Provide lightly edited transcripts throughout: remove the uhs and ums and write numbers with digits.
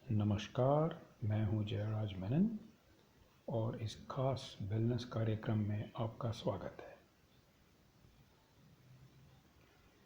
नमस्कार, मैं हूं जयराज मेनन और इस खास वेलनेस कार्यक्रम में आपका स्वागत है।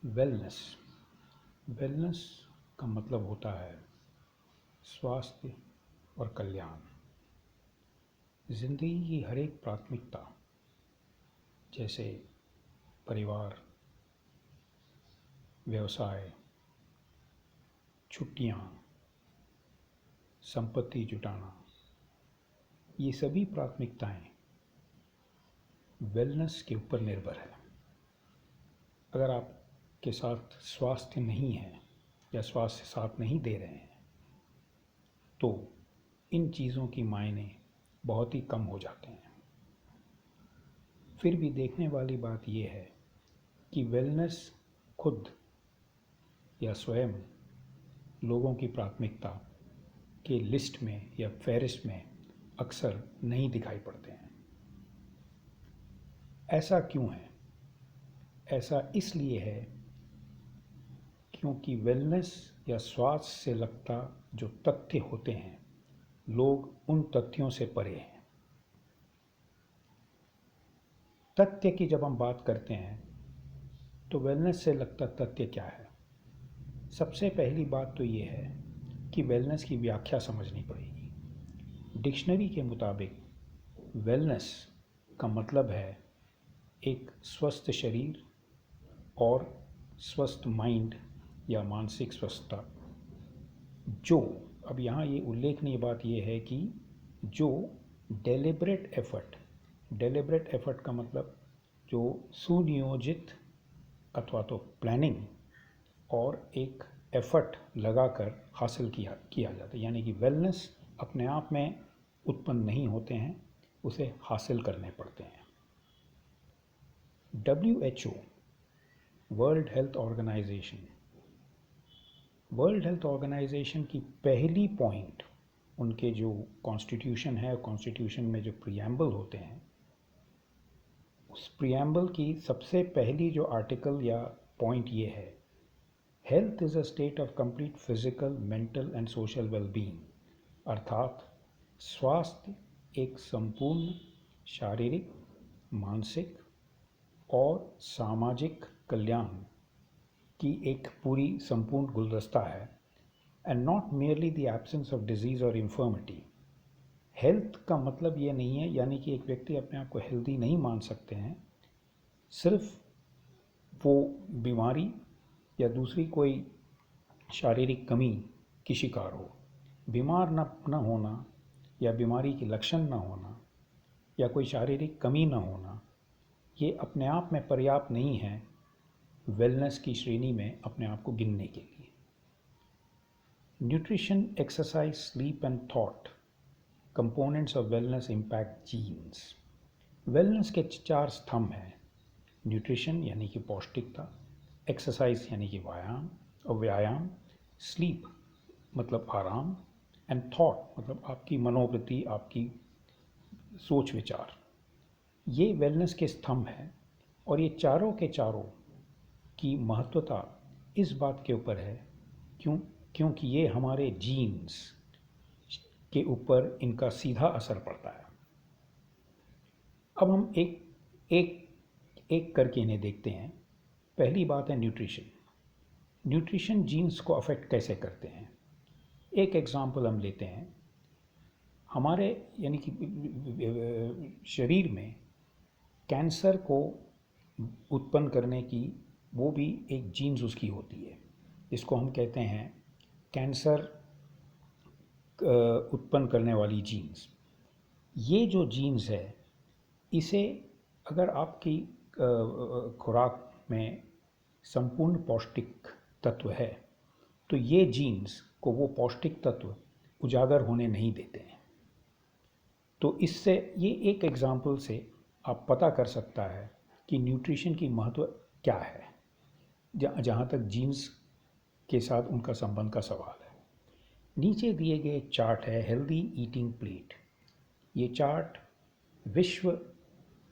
वेलनेस वेलनेस का मतलब होता है स्वास्थ्य और कल्याण। जिंदगी की हर एक प्राथमिकता जैसे परिवार, व्यवसाय, छुट्टियां, संपत्ति जुटाना, ये सभी प्राथमिकताएं वेलनेस के ऊपर निर्भर है। अगर आपके साथ स्वास्थ्य नहीं है या स्वास्थ्य साथ नहीं दे रहे हैं तो इन चीज़ों की मायने बहुत ही कम हो जाते हैं। फिर भी देखने वाली बात यह है कि वेलनेस खुद या स्वयं लोगों की प्राथमिकता के लिस्ट में या फहरिस्त में अक्सर नहीं दिखाई पड़ते हैं। ऐसा क्यों है? ऐसा इसलिए है क्योंकि वेलनेस या स्वास्थ्य से लगता जो तथ्य होते हैं, लोग उन तथ्यों से परे हैं। तथ्य की जब हम बात करते हैं तो वेलनेस से लगता तथ्य क्या है? सबसे पहली बात तो ये है कि वेलनेस की व्याख्या समझनी पड़ेगी। डिक्शनरी के मुताबिक वेलनेस का मतलब है एक स्वस्थ शरीर और स्वस्थ माइंड या मानसिक स्वस्थता, जो अब यहाँ ये उल्लेखनीय बात ये है कि जो डेलिब्रेट एफर्ट का मतलब जो सुनियोजित अथवा तो प्लानिंग और एक एफर्ट लगाकर हासिल किया जाता है। यानी कि वेलनेस अपने आप में उत्पन्न नहीं होते हैं, उसे हासिल करने पड़ते हैं। WHO वर्ल्ड हेल्थ ऑर्गेनाइजेशन की पहली पॉइंट, उनके जो कॉन्स्टिट्यूशन है, कॉन्स्टिट्यूशन में जो प्रीएम्बल होते हैं, उस प्रीएम्बल की सबसे पहली जो आर्टिकल या पॉइंट ये है, health is a state of complete physical, mental and social wellbeing. अर्थात स्वास्थ्य एक संपूर्ण शारीरिक, मानसिक और सामाजिक कल्याण की एक पूरी संपूर्ण गुलदस्ता है, and not merely the absence of disease और इन्फर्मिटी। हेल्थ का मतलब ये नहीं है, यानी कि एक व्यक्ति अपने आप को हेल्दी नहीं मान सकते हैं सिर्फ वो बीमारी या दूसरी कोई शारीरिक कमी की शिकार हो। बीमार न होना या बीमारी के लक्षण न होना या कोई शारीरिक कमी न होना, ये अपने आप में पर्याप्त नहीं है वेलनेस की श्रेणी में अपने आप को गिनने के लिए। Nutrition, exercise, sleep and thought components of wellness impact genes. Wellness के 4 स्तंभ हैं। न्यूट्रिशन यानी कि पौष्टिकता, एक्सरसाइज यानी कि व्यायाम, स्लीप मतलब आराम, एंड थॉट मतलब आपकी मनोवृत्ति, आपकी सोच विचार। ये वेलनेस के स्तंभ हैं और ये चारों के चारों की महत्वता इस बात के ऊपर है क्योंकि ये हमारे जीन्स के ऊपर इनका सीधा असर पड़ता है। अब हम एक करके इन्हें देखते हैं। पहली बात है न्यूट्रिशन जीन्स को अफेक्ट कैसे करते हैं। एक एग्जाम्पल हम लेते हैं। हमारे यानी कि शरीर में कैंसर को उत्पन्न करने की वो भी एक जीन्स उसकी होती है, जिसको हम कहते हैं कैंसर उत्पन्न करने वाली जीन्स। ये जो जीन्स है, इसे अगर आपकी खुराक में संपूर्ण पौष्टिक तत्व है तो ये जीन्स को वो पौष्टिक तत्व उजागर होने नहीं देते हैं। तो इससे ये एक एग्जाम्पल से आप पता कर सकता है कि न्यूट्रिशन की महत्व क्या है, जहाँ तक जीन्स के साथ उनका संबंध का सवाल है। नीचे दिए गए एक चार्ट है हेल्दी ईटिंग प्लेट। ये चार्ट विश्व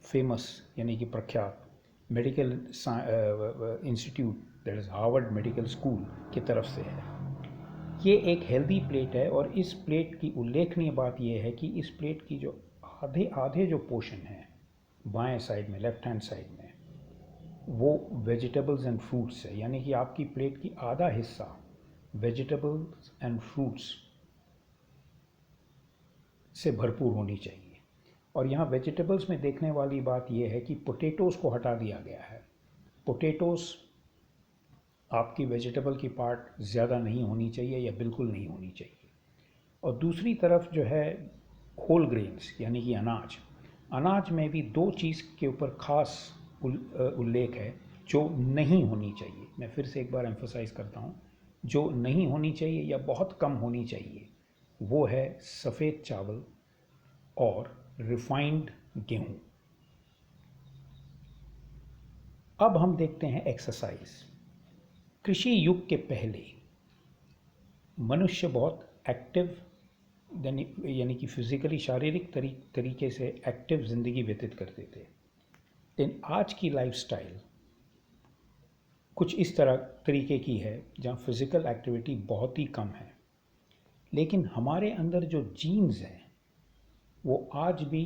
फेमस यानी कि प्रख्यात medical institute, that is Harvard medical school की तरफ से है। ये एक हेल्दी प्लेट है और इस प्लेट की उल्लेखनीय बात यह है कि इस प्लेट की जो आधे आधे जो पोर्शन है बाएं साइड में, लेफ्ट हैंड साइड में, वो वेजिटेबल्स एंड फ्रूट्स है। यानी कि आपकी प्लेट की आधा हिस्सा वेजिटेबल्स एंड फ्रूट्स से भरपूर होनी चाहिए। और यहाँ वेजिटेबल्स में देखने वाली बात यह है कि पोटैटोज़ को हटा दिया गया है। पोटैटोज़ आपकी वेजिटेबल की पार्ट ज़्यादा नहीं होनी चाहिए या बिल्कुल नहीं होनी चाहिए। और दूसरी तरफ जो है होल ग्रेन्स यानी कि अनाज, अनाज में भी दो चीज़ के ऊपर ख़ास उल्लेख है जो नहीं होनी चाहिए। मैं फिर से एक बार एम्फोसाइज़ करता हूँ, जो नहीं होनी चाहिए या बहुत कम होनी चाहिए वो है सफ़ेद चावल और रिफाइंड गेहूँ। अब हम देखते हैं एक्सरसाइज। कृषि युग के पहले मनुष्य बहुत एक्टिव यानी कि फिजिकली शारीरिक तरीके से एक्टिव ज़िंदगी व्यतीत करते थे। लेकिन आज की लाइफस्टाइल कुछ इस तरीके की है जहाँ फिज़िकल एक्टिविटी बहुत ही कम है, लेकिन हमारे अंदर जो जीन्स हैं वो आज भी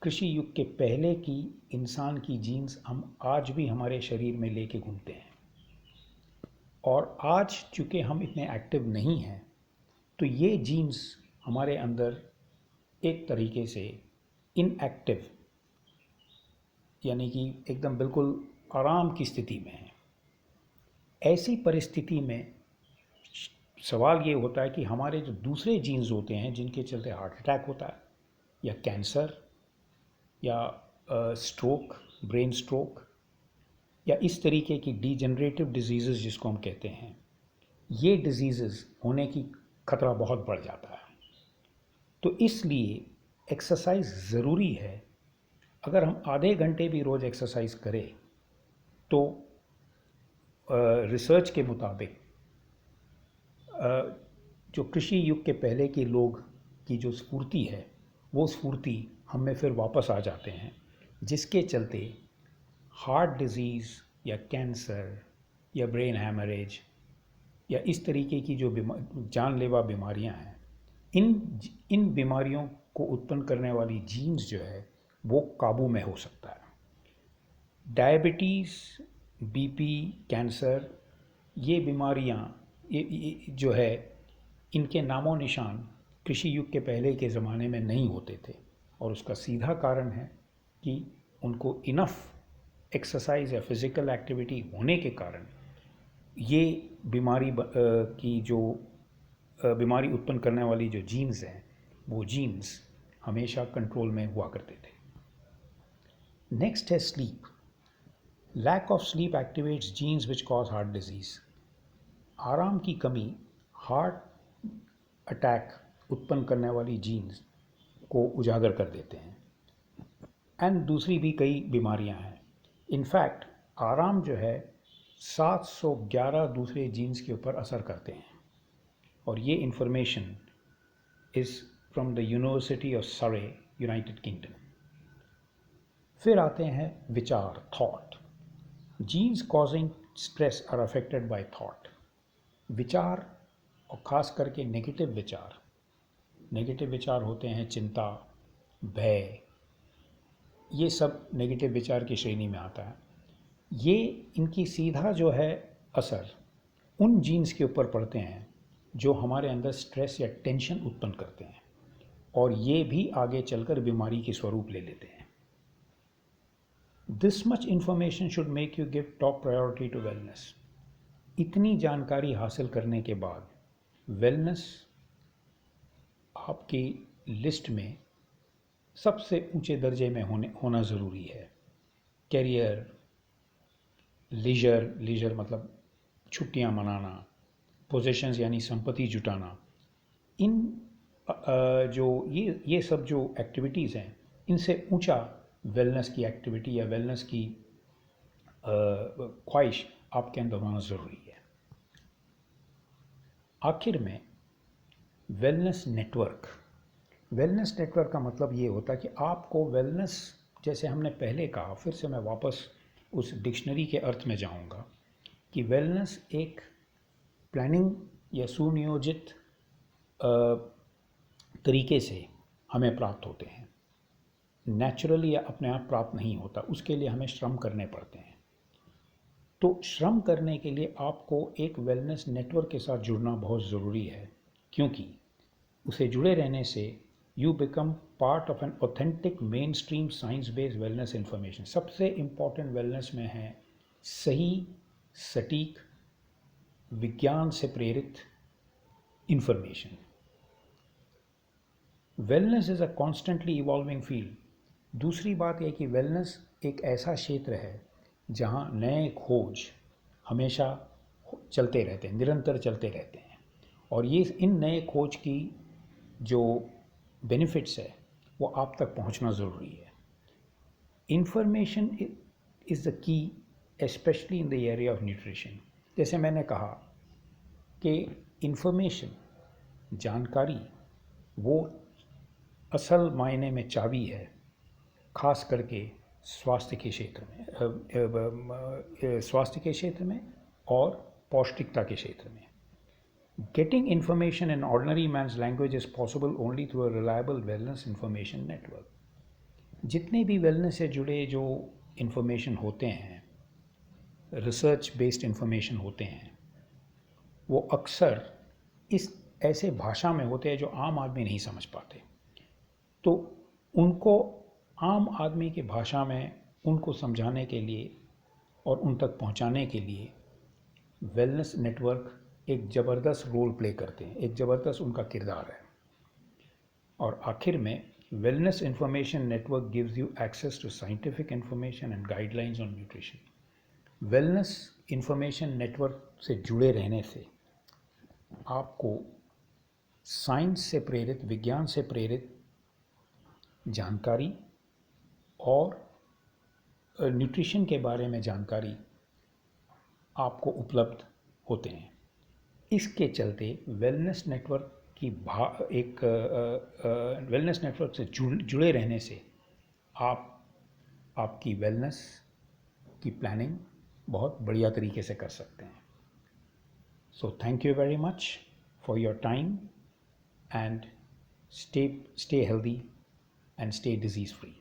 कृषि युग के पहले की इंसान की जीन्स हम आज भी हमारे शरीर में लेके घूमते हैं। और आज चूँकि हम इतने एक्टिव नहीं हैं तो ये जीन्स हमारे अंदर एक तरीके से इनएक्टिव यानी कि एकदम बिल्कुल आराम की स्थिति में है। ऐसी परिस्थिति में सवाल ये होता है कि हमारे जो दूसरे जीन्स होते हैं जिनके चलते हार्ट अटैक होता है या कैंसर या स्ट्रोक, ब्रेन स्ट्रोक या इस तरीके की डीजनरेटिव डिजीज़ जिसको हम कहते हैं, ये डिजीज़ होने की खतरा बहुत बढ़ जाता है। तो इसलिए एक्सरसाइज ज़रूरी है। अगर हम आधे घंटे भी रोज़ एक्सरसाइज करें तो रिसर्च के मुताबिक जो कृषि युग के पहले के लोग की जो स्फूर्ति है वो स्फूर्ति हम में फिर वापस आ जाते हैं, जिसके चलते हार्ट डिजीज़ या कैंसर या ब्रेन हैमरेज या इस तरीके की जो जानलेवा बीमारियां हैं, इन बीमारियों को उत्पन्न करने वाली जीन्स जो है वो काबू में हो सकता है। डायबिटीज़, बीपी, कैंसर, ये बीमारियां ये जो है इनके नामो निशान कृषि युग के पहले के ज़माने में नहीं होते थे। और उसका सीधा कारण है कि उनको इनफ एक्सरसाइज या फिज़िकल एक्टिविटी होने के कारण ये बीमारी की जो बीमारी उत्पन्न करने वाली जो जीन्स हैं वो जीन्स हमेशा कंट्रोल में हुआ करते थे। नेक्स्ट है sleep. Lack of sleep activates genes which cause heart disease. आराम की कमी हार्ट अटैक उत्पन्न करने वाली जीन्स को उजागर कर देते हैं। एंड दूसरी भी कई बीमारियां हैं। इनफैक्ट आराम जो है 711 दूसरे जीन्स के ऊपर असर करते हैं। और ये information is from the University of Surrey, United Kingdom. फिर आते हैं विचार, thought. Genes causing stress are affected by thought. विचार और ख़ास करके नेगेटिव विचार होते हैं चिंता, भय, ये सब नेगेटिव विचार की श्रेणी में आता है। ये इनकी सीधा जो है असर उन जीन्स के ऊपर पड़ते हैं जो हमारे अंदर स्ट्रेस या टेंशन उत्पन्न करते हैं, और ये भी आगे चलकर बीमारी के स्वरूप ले लेते हैं। This much information should make you give top priority to wellness. इतनी जानकारी हासिल करने के बाद वेलनेस आपकी लिस्ट में सबसे ऊंचे दर्जे में होना ज़रूरी है। कैरियर, लीजर मतलब छुट्टियां मनाना, पोजेशंस यानी संपत्ति जुटाना, इन जो ये सब जो एक्टिविटीज़ हैं इनसे ऊंचा वेलनेस की एक्टिविटी या वेलनेस की ख्वाहिश आपके अंदर होना ज़रूरी है। आखिर में वेलनेस नेटवर्क का मतलब ये होता है कि आपको वेलनेस, जैसे हमने पहले कहा, फिर से मैं वापस उस डिक्शनरी के अर्थ में जाऊंगा कि वेलनेस एक प्लानिंग या सुनियोजित तरीके से हमें प्राप्त होते हैं। नेचुरली या अपने आप प्राप्त नहीं होता, उसके लिए हमें श्रम करने पड़ते हैं। तो श्रम करने के लिए आपको एक वेलनेस नेटवर्क के साथ जुड़ना बहुत ज़रूरी है, क्योंकि उसे जुड़े रहने से you become part of an authentic main stream science based wellness information. सबसे इम्पॉर्टेंट वेलनेस में है सही, सटीक, विज्ञान से प्रेरित information. Wellness is a constantly evolving field. दूसरी बात यह कि वेलनेस एक ऐसा क्षेत्र है जहाँ नए खोज हमेशा चलते रहते हैं, निरंतर चलते रहते हैं, और ये इन नए खोज की जो बेनिफिट्स है वो आप तक पहुंचना ज़रूरी है। Information is the key, especially in the area of nutrition. जैसे मैंने कहा कि इंफॉर्मेशन, जानकारी, वो असल मायने में चाबी है, खास करके स्वास्थ्य के क्षेत्र में, स्वास्थ्य के क्षेत्र में और पौष्टिकता के क्षेत्र में। Getting information in ordinary man's language is possible only through a reliable wellness information network. जितने भी वेलनेस से जुड़े जो इंफॉर्मेशन होते हैं, रिसर्च बेस्ड इंफॉर्मेशन होते हैं, वो अक्सर इस ऐसे भाषा में होते हैं जो आम आदमी नहीं समझ पाते। तो उनको आम आदमी की भाषा में उनको समझाने के लिए और उन तक पहुंचाने के लिए वेलनेस नेटवर्क एक ज़बरदस्त रोल प्ले करते हैं, एक ज़बरदस्त उनका किरदार है। और आखिर में wellness information network gives you access to scientific information and guidelines on nutrition. Wellness information network से जुड़े रहने से आपको साइंस से प्रेरित, विज्ञान से प्रेरित जानकारी और न्यूट्रिशन के बारे में जानकारी आपको उपलब्ध होते हैं। इसके चलते वेलनेस नेटवर्क की एक वेलनेस नेटवर्क से जुड़े रहने से आपकी वेलनेस की प्लानिंग बहुत बढ़िया तरीके से कर सकते हैं। So thank you very much for your time and stay healthy and stay disease free.